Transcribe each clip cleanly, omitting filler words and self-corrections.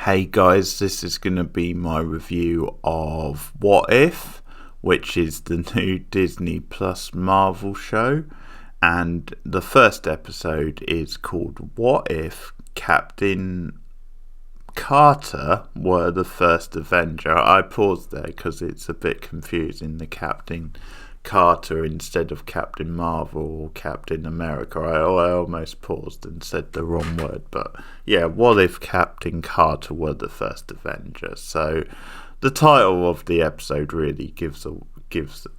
Hey guys, this is going to be my review of What If, which is the new Disney Plus Marvel show. And the first episode is called What If Captain Carter were the first Avenger. I paused there because it's a bit confusing, the Captain Carter instead of Captain Marvel or Captain America. I almost paused and said the wrong word, but yeah, what if Captain Carter were the first Avenger? So the title of the episode really gives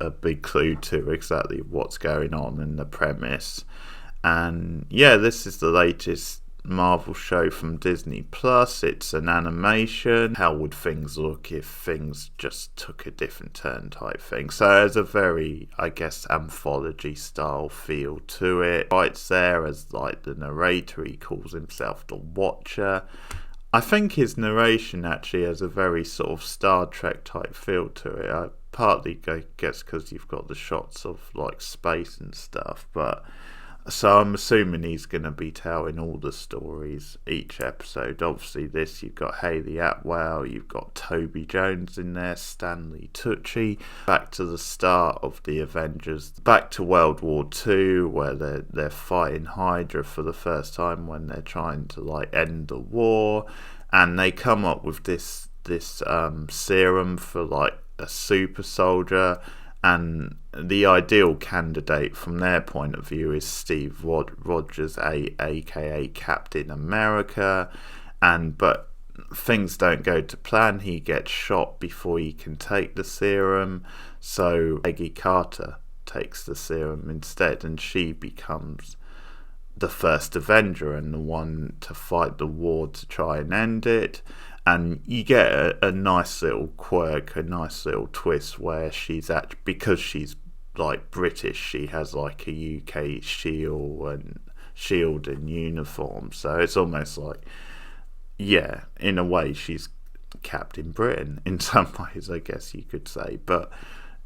a big clue to exactly what's going on in the premise. And yeah, this is the latest Marvel show from Disney Plus. It's an animation. How would things look if things just took a different turn type thing? So there's a very, I guess, anthology style feel to it. Right there as like the narrator, he calls himself the Watcher. I think his narration actually has a very sort of Star Trek type feel to it. Partly I guess because you've got the shots of like space and stuff, but so I'm assuming he's going to be telling all the stories each episode. Obviously this, you've got Hayley Atwell, you've got Toby Jones in there, Stanley Tucci. Back to the start of the Avengers, back to World War II, where they're fighting Hydra for the first time when they're trying to like end the war, and they come up with this serum for like a super soldier. And the ideal candidate from their point of view is Steve Rogers, aka Captain America. But things don't go to plan. He gets shot before he can take the serum. So Peggy Carter takes the serum instead, and she becomes the first Avenger and the one to fight the war to try and end it. And you get a nice little quirk, a nice little twist where she's actually, because she's like British, she has like a UK shield and uniform. So it's almost like, yeah, in a way she's Captain Britain in some ways, I guess you could say. But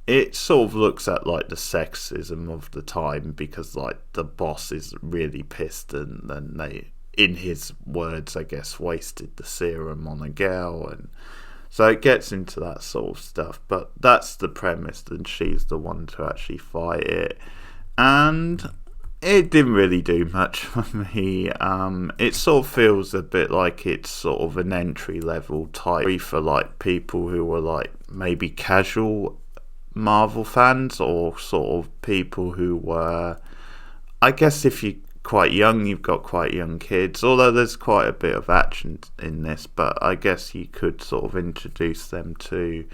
it sort of looks at like the sexism of the time, because like the boss is really pissed and they, in his words, I guess, wasted the serum on a girl, and so it gets into that sort of stuff. But that's the premise, and she's the one to actually fight it, and it didn't really do much for me. It sort of feels a bit like it's sort of an entry level type for like people who were like maybe casual Marvel fans, or sort of people who were, I guess, if you quite young, you've got quite young kids, although there's quite a bit of action in this, but I guess you could sort of introduce them to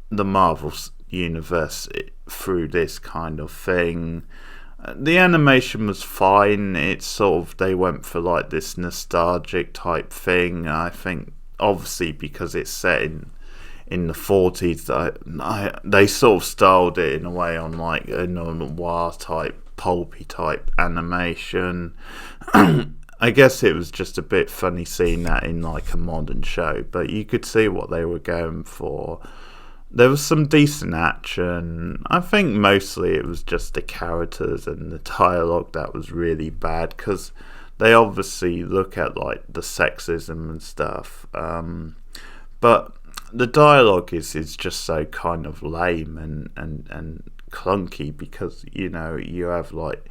the Marvel universe through this kind of thing. The animation was fine. It's sort of, they went for like this nostalgic type thing. I think obviously because it's set in the 40s, they sort of styled it in a way on like a noir type, pulpy type animation. I guess it was just a bit funny seeing that in like a modern show, but you could see what they were going for. There was some decent action. I think mostly it was just the characters and the dialogue that was really bad, because they obviously look at like the sexism and stuff, but the dialogue is just so kind of lame and clunky, because you know, you have like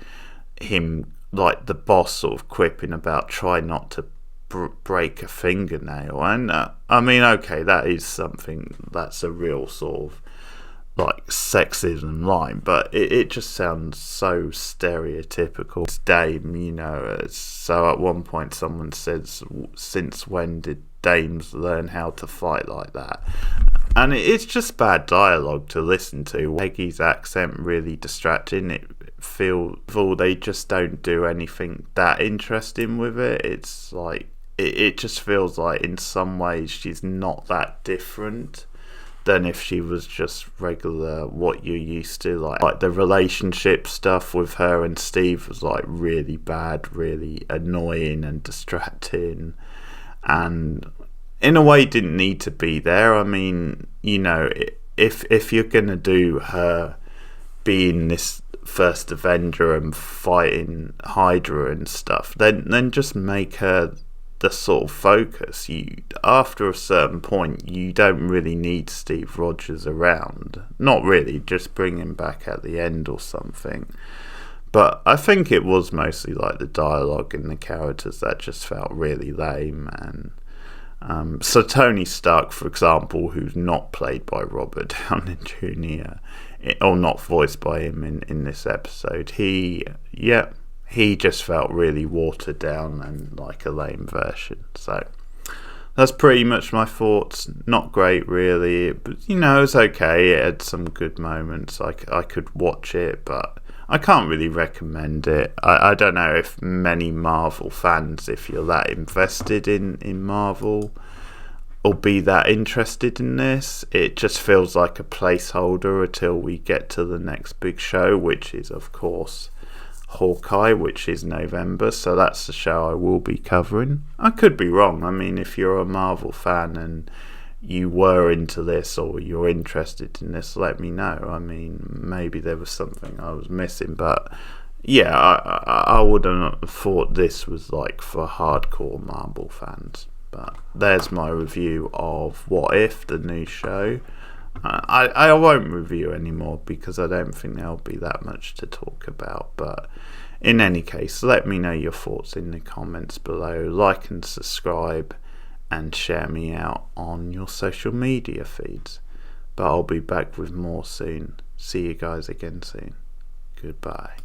him, like the boss, sort of quipping about try not to break a fingernail, and I mean, okay, that is something that's a real sort of like sexism line, but it just sounds so stereotypical. It's Dame, you know. So at one point someone says, since when did dames learn how to fight like that? And it's just bad dialogue to listen to. Peggy's accent really distracting. It feels they just don't do anything that interesting with it. It's like it just feels like in some ways she's not that different than if she was just regular what you're used to. Like the relationship stuff with her and Steve was like really bad, really annoying and distracting, and in a way didn't need to be there. I mean, you know, if you're gonna do her being this first Avenger and fighting Hydra and stuff, then just make her the sort of focus. You, after a certain point, you don't really need Steve Rogers around. Not really, just bring him back at the end or something. But I think it was mostly like the dialogue and the characters that just felt really lame. And so Tony Stark, for example, who's not played by Robert Downey Jr., or not voiced by him in this episode, he just felt really watered down and like a lame version. So that's pretty much my thoughts. Not great, really, but it was okay. It had some good moments. I could watch it, but I can't really recommend it. I don't know if many Marvel fans, if you're that invested in Marvel, will be that interested in this. It just feels like a placeholder until we get to the next big show, which is, of course, Hawkeye, which is November. So that's the show I will be covering. I could be wrong. I mean, if you're a Marvel fan and you were into this or you're interested in this, let me know. I mean, maybe there was something I was missing, but yeah, I wouldn't have thought this was like for hardcore Marvel fans. But there's my review of What If, the new show. I won't review anymore because I don't think there'll be that much to talk about. But in any case, let me know your thoughts in the comments below. Like and subscribe and share me out on your social media feeds. But I'll be back with more soon. See you guys again soon. Goodbye.